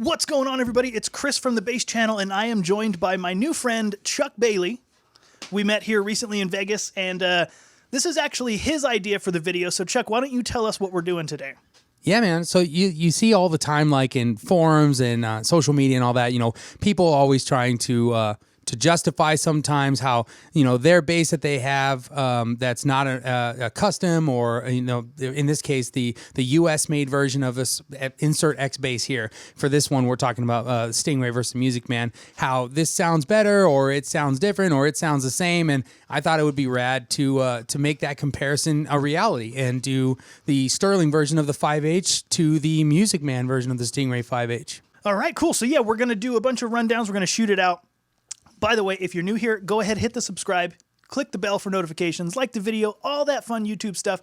What's going on, everybody? It's Chris from the Bass Channel, and I am joined by my new friend, Chuck Bailey. We met here recently in Vegas, and this is actually his idea for the video. So, Chuck, why don't you tell us what we're doing today? Yeah, man. So you see all the time, like in forums and social media and all that, people always trying to justify sometimes how, their bass that they have that's not a custom or, in this case, the U.S. made version of this insert X bass here. For this one, we're talking about Stingray versus Music Man, how this sounds better or it sounds different or it sounds the same. And I thought it would be rad to make that comparison a reality and do the Sterling version of the 5H to the Music Man version of the Stingray 5H. All right, cool. So, yeah, we're going to do a bunch of rundowns. We're going to shoot it out. By the way, if you're new here, go ahead, hit the subscribe, click the bell for notifications, like the video, all that fun YouTube stuff.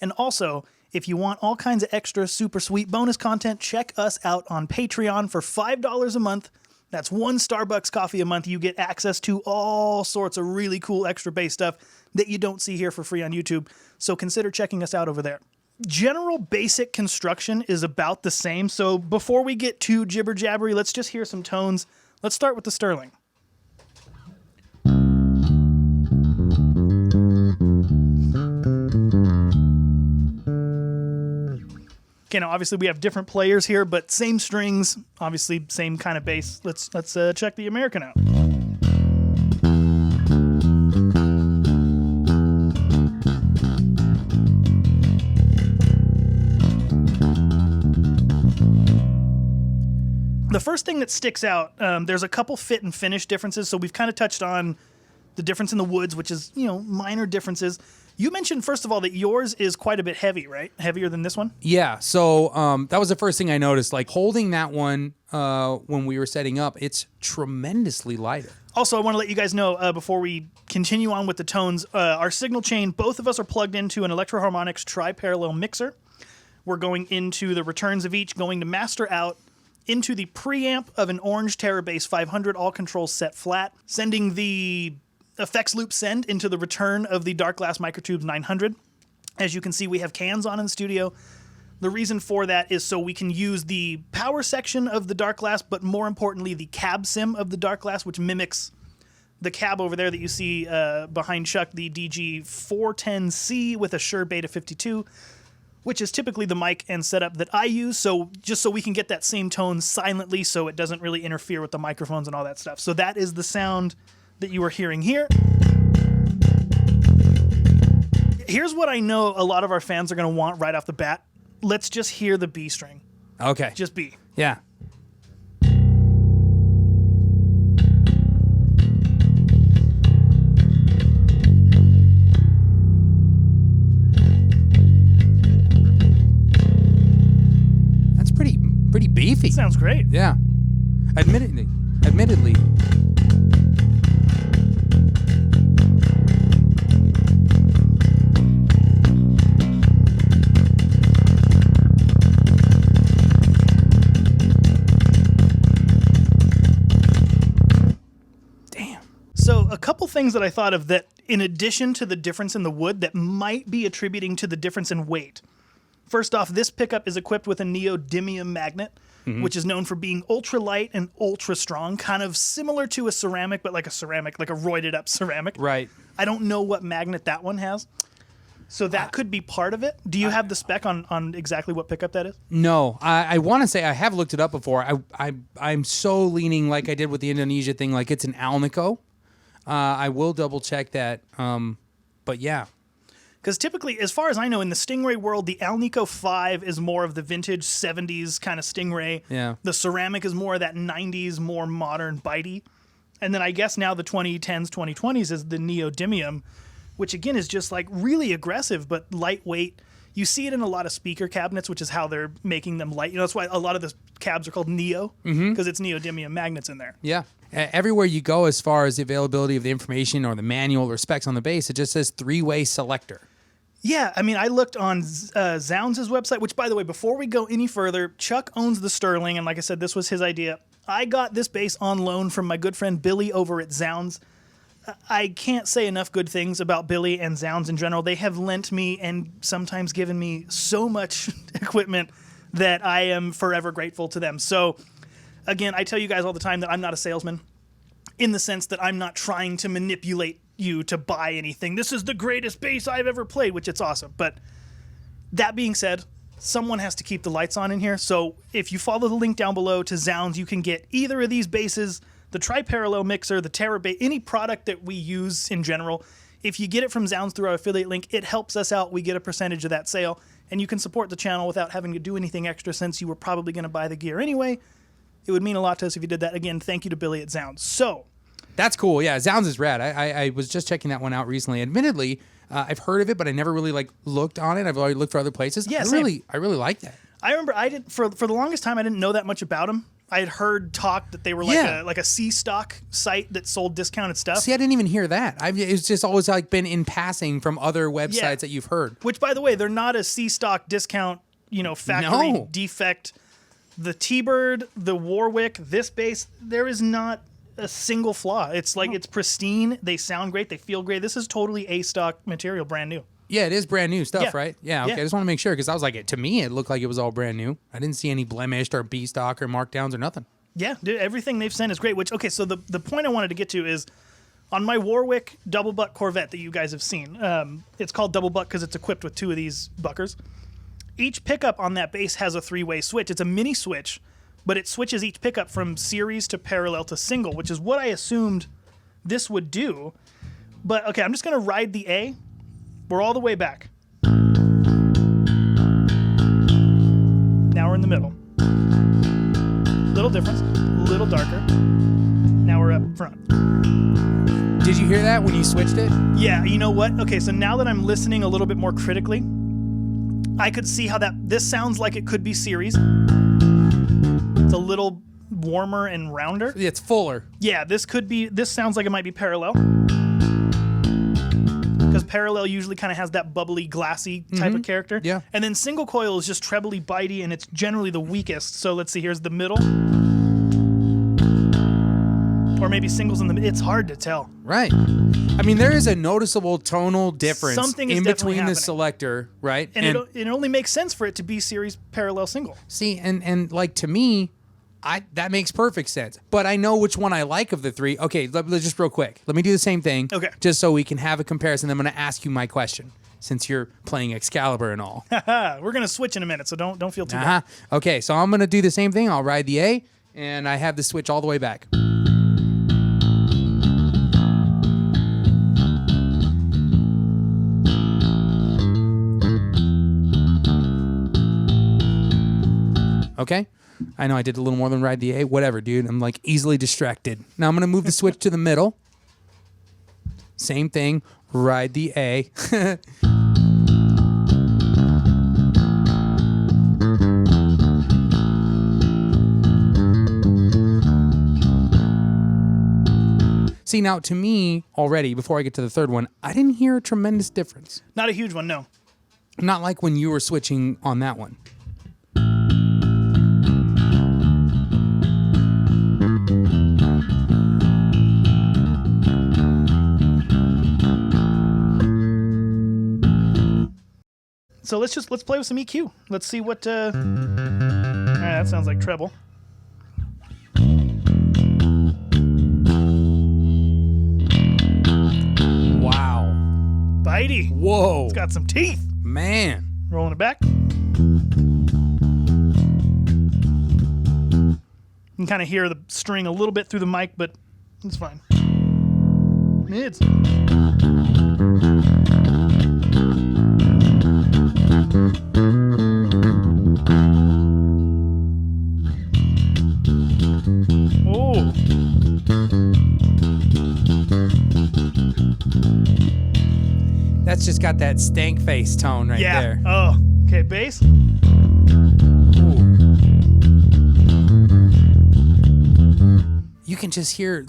And also, if you want all kinds of extra super sweet bonus content, check us out on Patreon for $5 a month. That's one Starbucks coffee a month. You get access to all sorts of really cool extra bass stuff that you don't see here for free on YouTube. So consider checking us out over there. General basic construction is about the same. So before we get too jibber-jabbery, let's just hear some tones. Let's start with the Sterling. Okay, now obviously we have different players here, but same strings, obviously same kind of bass. Let's check the American out. The first thing that sticks out, there's a couple fit and finish differences. So we've kind of touched on the difference in the woods, which is, minor differences. You mentioned, first of all, that yours is quite a bit heavy, right? Heavier than this one? Yeah, so that was the first thing I noticed. Like, holding that one when we were setting up, it's tremendously lighter. Also, I want to let you guys know, before we continue on with the tones, our signal chain, both of us are plugged into an Electro-Harmonix tri-parallel mixer. We're going into the returns of each, going to master out into the preamp of an Orange TerraBass 500, all controls set flat, sending the effects loop send into the return of the Dark Glass Microtubes 900. As you can see, we have cans on in the studio. The reason for that is so we can use the power section of the Dark Glass, but more importantly, the cab sim of the Dark Glass, which mimics the cab over there that you see behind Chuck, the DG410C with a Shure Beta 52, which is typically the mic and setup that I use, so just so we can get that same tone silently so it doesn't really interfere with the microphones and all that stuff. So that is the sound that you are hearing here. Here's what I know a lot of our fans are going to want right off the bat. Let's just hear the B string. Okay. Just B. Yeah. That's pretty beefy. Sounds great. Yeah. Admittedly. So a couple things that I thought of that, in addition to the difference in the wood, that might be attributing to the difference in weight. First off, this pickup is equipped with a neodymium magnet, which is known for being ultra light and ultra strong, kind of similar to a ceramic, but like a roided up ceramic. Right. I don't know what magnet that one has. So that could be part of it. Do you have the spec on exactly what pickup that is? No, I want to say I have looked it up before. I'm so leaning like I did with the Indonesia thing, like it's an Alnico. I will double check that, but yeah. Because typically, as far as I know, in the Stingray world, the Alnico 5 is more of the vintage 70s kind of Stingray. Yeah. The ceramic is more of that 90s, more modern, bitey. And then I guess now the 2010s, 2020s is the neodymium, which again is just like really aggressive, but lightweight. You see it in a lot of speaker cabinets, which is how they're making them light. That's why a lot of the cabs are called Neo, because it's neodymium magnets in there. Yeah. Everywhere you go, as far as the availability of the information or the manual or specs on the bass, it just says 3-way selector. Yeah, I mean, I looked on Zounds' website, which, by the way, before we go any further, Chuck owns the Sterling, and like I said, this was his idea. I got this bass on loan from my good friend Billy over at Zounds. I can't say enough good things about Billy and Zounds in general. They have lent me and sometimes given me so much equipment that I am forever grateful to them. So again, I tell you guys all the time that I'm not a salesman in the sense that I'm not trying to manipulate you to buy anything. This is the greatest bass I've ever played, which it's awesome. But that being said, someone has to keep the lights on in here. So if you follow the link down below to Zounds, you can get either of these basses, the tri-parallel mixer, the Terra bass, any product that we use in general. If you get it from Zounds through our affiliate link, it helps us out. We get a percentage of that sale, and you can support the channel without having to do anything extra since you were probably going to buy the gear anyway. It would mean a lot to us if you did that. Again, thank you to Billy at Zounds. So that's cool. Yeah, Zounds is rad. I was just checking that one out recently. Admittedly, I've heard of it, but I never really looked on it. I've already looked for other places. Yeah, I really like that. I remember I did for the longest time I didn't know that much about them. I had heard talk that they were like a C-Stock site that sold discounted stuff. See, I didn't even hear that. It's just always been in passing from other websites that you've heard. Which, by the way, they're not a C-Stock discount, factory defect. The T-Bird, the Warwick, this bass, there is not a single flaw. It's it's pristine. They sound great. They feel great. This is totally A-Stock material, brand new. Yeah, it is brand new stuff, right? Yeah, okay. I just want to make sure because I was to me, it looked like it was all brand new. I didn't see any blemished or B-Stock or markdowns or nothing. Yeah, dude, everything they've sent is great. So the point I wanted to get to is on my Warwick double buck Corvette that you guys have seen. It's called double buck because it's equipped with 2 of these buckers. Each pickup on that bass has a 3-way switch. It's a mini switch, but it switches each pickup from series to parallel to single, which is what I assumed this would do. But okay, I'm just going to ride the A. We're all the way back. Now we're in the middle. Little difference, little darker. Now we're up front. Did you hear that when you switched it? Yeah, you know what? Okay, so now that I'm listening a little bit more critically, I could see how this sounds like it could be series. It's a little warmer and rounder. It's fuller. Yeah, this sounds like it might be parallel. Because parallel usually kind of has that bubbly, glassy type of character. Yeah. And then single coil is just trebly bitey, and it's generally the weakest. So let's see, here's the middle. Or maybe singles in the middle. It's hard to tell. Right. I mean, there is a noticeable tonal difference in between the selector, right? And it only makes sense for it to be series parallel single. See, and to me, that makes perfect sense. But I know which one I like of the 3. Okay, let's just real quick. Let me do the same thing. Okay. Just so we can have a comparison. I'm going to ask you my question since you're playing Excalibur and all. We're going to switch in a minute, so don't feel too bad. Okay, so I'm going to do the same thing. I'll ride the A, and I have the switch all the way back. Okay? I know I did a little more than ride the A. Whatever, dude. I'm easily distracted. Now I'm going to move the switch to the middle. Same thing. Ride the A. See, now to me, already, before I get to the third one, I didn't hear a tremendous difference. Not a huge one, no. Not like when you were switching on that one. So let's play with some EQ. Let's see what. That sounds like treble. Wow. Bitey. Whoa. It's got some teeth. Man. Rolling it back. You can kind of hear the string a little bit through the mic, but it's fine. Mids. Oh. That's just got that stank face tone right there. Oh, okay, bass. You can just hear,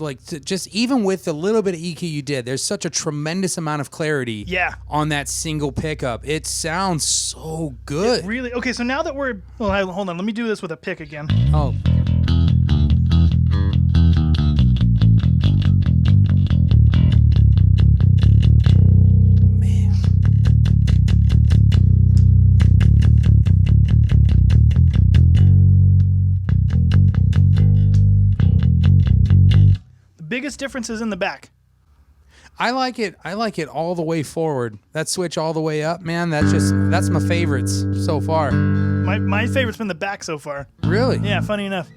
just even with the little bit of EQ you did, there's such a tremendous amount of clarity on that single pickup. It sounds so good. Really? Okay, so now that we're... Well, hold on. Let me do this with a pick again. Oh. Man. biggest difference is in the back. I like it all the way forward. That switch all the way up, man. That's my favorites so far. My favorite's been the back so far. Really? Yeah, funny enough.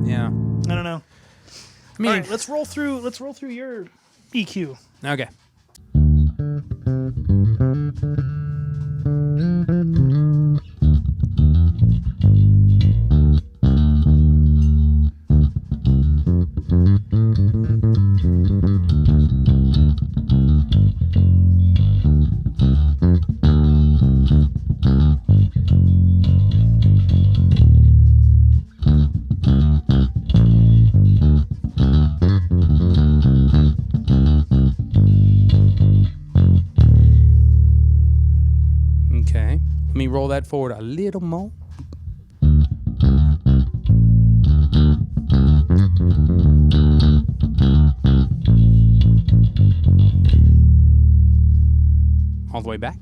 Yeah. I don't know. I mean, All right, let's roll through your EQ. okay. Okay. Let me roll that forward a little more. All the way back.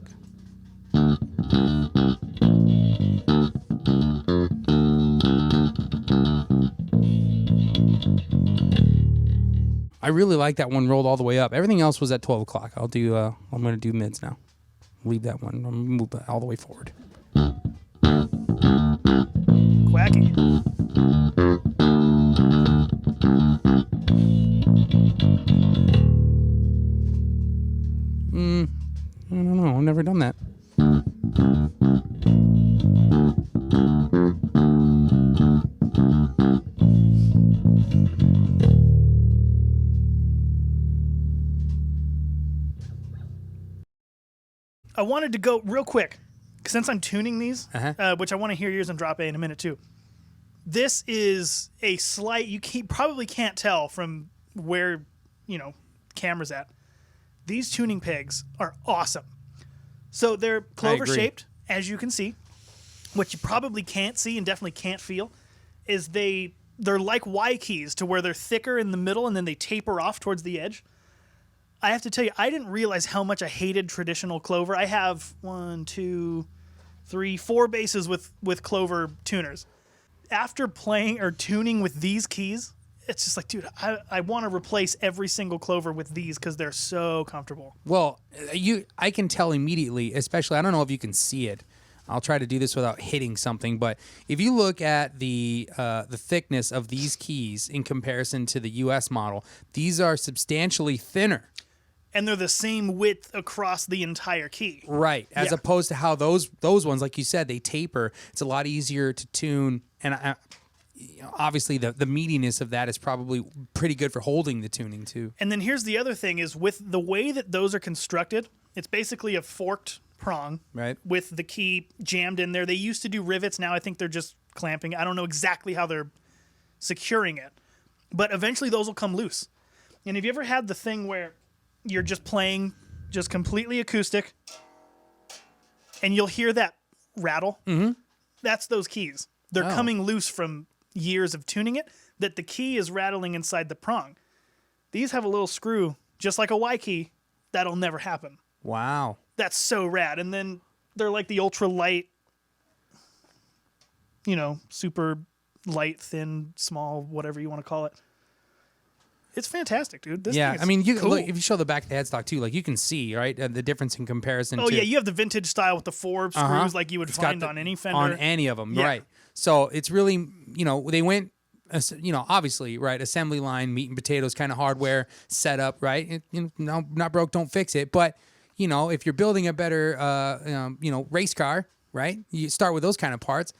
I really like that one rolled all the way up. Everything else was at 12 o'clock. I'm going to do mids now. Leave that one. I'm going to move that all the way forward. Quacky. I don't know. I've never done that. I wanted to go real quick, since I'm tuning these, which I want to hear yours and drop A in a minute too. This is a slight, probably can't tell from where, camera's at. These tuning pegs are awesome. So they're clover shaped, as you can see. What you probably can't see and definitely can't feel is they're like Y keys, to where they're thicker in the middle and then they taper off towards the edge. I have to tell you, I didn't realize how much I hated traditional clover. I have 4 bases with clover tuners. After playing or tuning with these keys, it's just like, dude, I want to replace every single clover with these because they're so comfortable. Well, I can tell immediately, especially, I don't know if you can see it. I'll try to do this without hitting something, but if you look at the thickness of these keys in comparison to the US model, these are substantially thinner. And they're the same width across the entire key. Right. As opposed to how those ones, like you said, they taper. It's a lot easier to tune. And obviously the meatiness of that is probably pretty good for holding the tuning too. And then here's the other thing is, with the way that those are constructed, it's basically a forked prong, right, with the key jammed in there. They used to do rivets. Now I think they're just clamping. I don't know exactly how they're securing it. But eventually those will come loose. And have you ever had the thing where you're just playing just completely acoustic and you'll hear that rattle? Mm-hmm. That's those keys. They're coming loose from years of tuning it, that the key is rattling inside the prong. These have a little screw, just like a Y key. That'll never happen. Wow. That's so rad. And then they're like the ultra light, super light, thin, small, whatever you want to call it. It's fantastic, dude. This thing is cool. Look, if you show the back of the headstock too, like you can see, right, the difference in comparison. Oh, yeah, you have the vintage style with the 4 screws like you would find on any Fender. On any of them, right. So it's really, they went, obviously, right, assembly line, meat and potatoes kind of hardware setup, right? Not broke, don't fix it. But, if you're building a better, race car, right, you start with those kind of parts.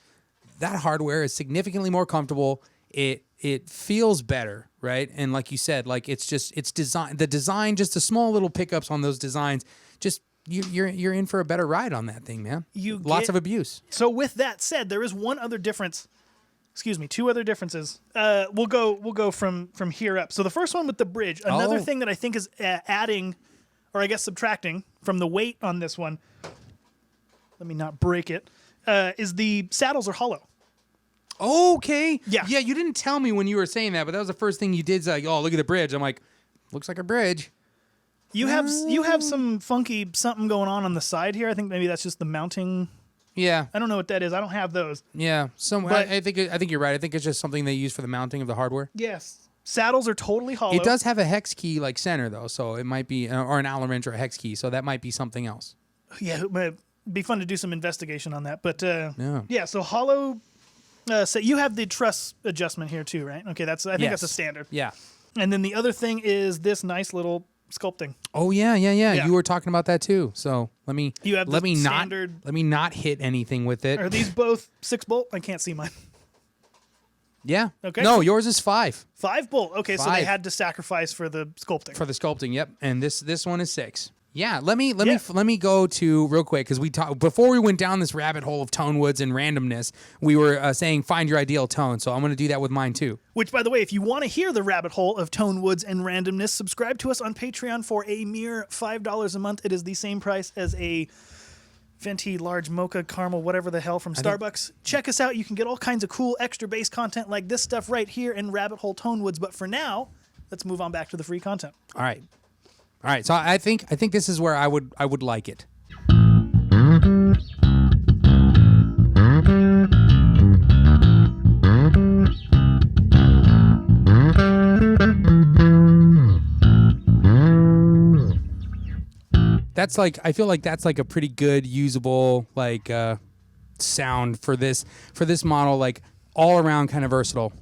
That hardware is significantly more comfortable. It feels better, right? And like you said, like it's design. The design, just the small little pickups on those designs, just you're in for a better ride on that thing, man. Lots of abuse. So with that said, there is one other difference. Excuse me, 2 other differences. We'll go from here up. So the first one with the bridge. Another thing that I think is adding, or I guess subtracting from the weight on this one. Let me not break it. Is the saddles are hollow. Okay. Yeah. Yeah, you didn't tell me when you were saying that, but that was the first thing you did. Like, oh, look at the bridge. I'm like, looks like a bridge. You have some funky something going on the side here. I think maybe that's just the mounting. Yeah. I don't know what that is. I don't have those. Yeah. I think you're right. I think it's just something they use for the mounting of the hardware. Yes. Saddles are totally hollow. It does have a hex key like center though, so it might be or an Allen wrench or a hex key, so that might be something else. Yeah, it might be fun to do some investigation on that. But yeah, so hollow. So you have the truss adjustment here too, right? Okay, I think that's a standard. Yeah. And then the other thing is this nice little sculpting. Oh yeah. You were talking about that too. So let me not hit anything with it. Are these both 6-bolt? I can't see mine. Yeah. Okay. No, yours is 5. 5-bolt. Okay, 5. So they had to sacrifice for the sculpting. For the sculpting, yep. And this one is 6. Yeah. Let me go to real quick because we talked before we went down this rabbit hole of tone woods and randomness. We were saying find your ideal tone, so I'm going to do that with mine too. Which, by the way, if you want to hear the rabbit hole of tone woods and randomness, subscribe to us on Patreon for a mere $5 a month. It is the same price as a venti large mocha caramel whatever the hell from Starbucks. Check us out. You can get all kinds of cool extra bass content like this stuff right here in Rabbit Hole Tone Woods. But for now, let's move on back to the free content. All right. So I think this is where I would like it. I feel like that's like a pretty good usable sound for this model, like all around kind of versatile.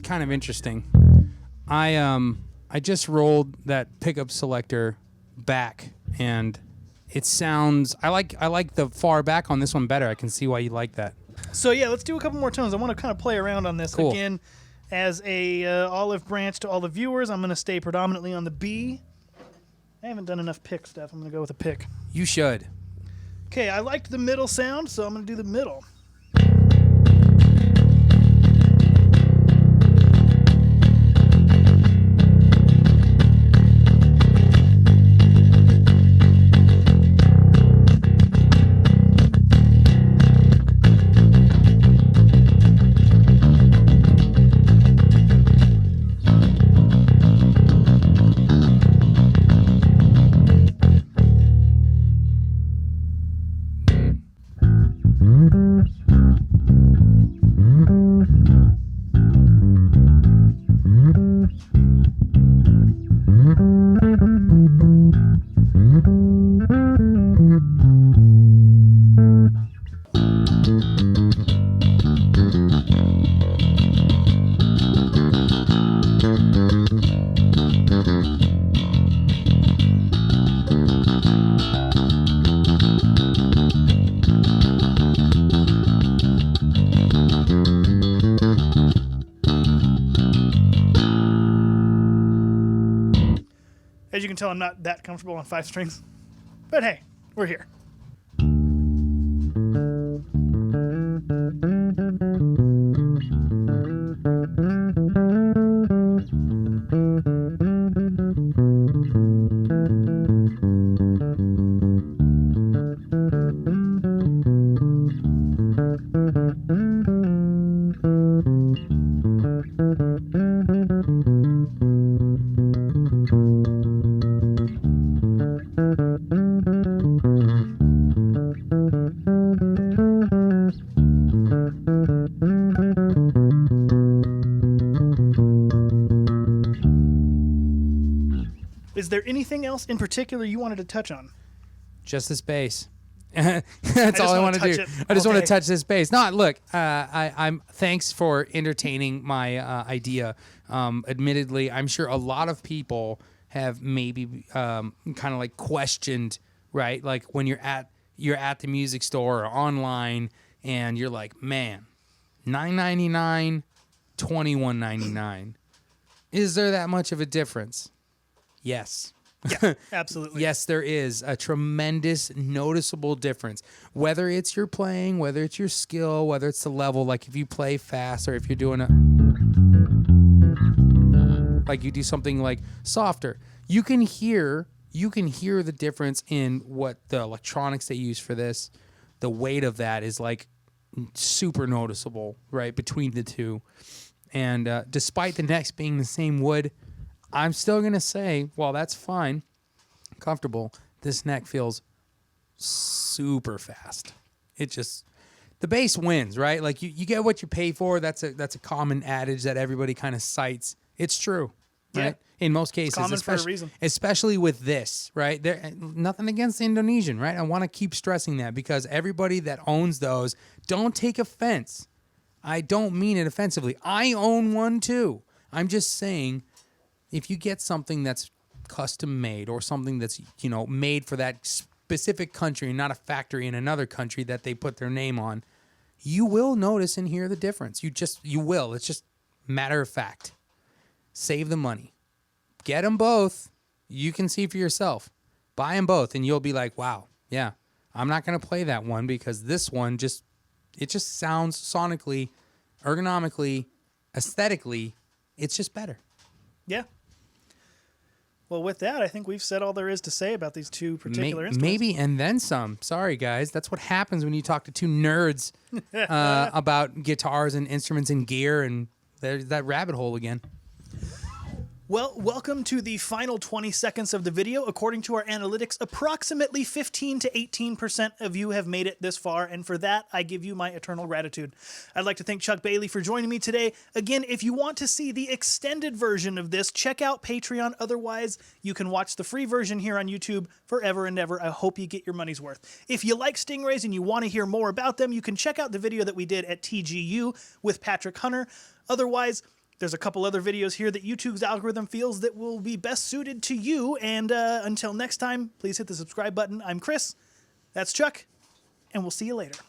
Kind of interesting. I just rolled that pickup selector back, and it sounds. I like the far back on this one better. I can see why you like that. So yeah, let's do a couple more tones. I want to kind of play around on this again. As a olive branch to all the viewers, I'm going to stay predominantly on the B. I haven't done enough pick stuff. I'm going to go with a pick. You should. Okay, I liked the middle sound, so I'm going to do the middle. As you can tell, I'm not that comfortable on 5 strings. But hey, we're here. Is there anything else in particular you wanted to touch on? Just this bass. That's all I want to do. I just want to touch this bass. No, look, I'm thanks for entertaining my idea. Admittedly, I'm sure a lot of people have maybe kind of like questioned, right? Like when you're at you're at the music store or online and you're like, man, $9.99, $21.99. Is there that much of a difference? Yes. Yeah, absolutely. Yes, there is a tremendous, noticeable difference. Whether it's your playing, whether it's your skill, whether it's the level, like if you play fast or if you're doing like you do something like softer, you can hear the difference in what the electronics they use for this. The weight of that is like super noticeable, right, between the two. And despite the necks being the same wood, I'm still going to say, well, that's fine, comfortable. This neck feels super fast. It just, the bass wins, right? Like you get what you pay for. That's a common adage that everybody kind of cites. It's true, right? In most cases, common for a reason. Especially with this, right? There, nothing against the Indonesian, right? I want to keep stressing that because everybody that owns those, don't take offense. I don't mean it offensively. I own one too. I'm just saying, if you get something that's custom made or something that's, made for that specific country and not a factory in another country that they put their name on, you will notice and hear the difference. You will. It's just matter of fact. Save the money. Get them both. You can see for yourself. Buy them both and you'll be like, wow, yeah, I'm not going to play that one because this one it just sounds sonically, ergonomically, aesthetically, it's just better. Yeah. Well, with that, I think we've said all there is to say about these two particular instruments. Maybe, and then some. Sorry, guys. That's what happens when you talk to two nerds about guitars and instruments and gear, and there's that rabbit hole again. Well, welcome to the final 20 seconds of the video. According to our analytics, approximately 15 to 18% of you have made it this far, and for that, I give you my eternal gratitude. I'd like to thank Chuck Bailey for joining me today. Again, if you want to see the extended version of this, check out Patreon. Otherwise, you can watch the free version here on YouTube forever and ever. I hope you get your money's worth. If you like stingrays and you want to hear more about them, you can check out the video that we did at TGU with Patrick Hunter. Otherwise, there's a couple other videos here that YouTube's algorithm feels that will be best suited to you. And until next time, please hit the subscribe button. I'm Chris. That's Chuck. And we'll see you later.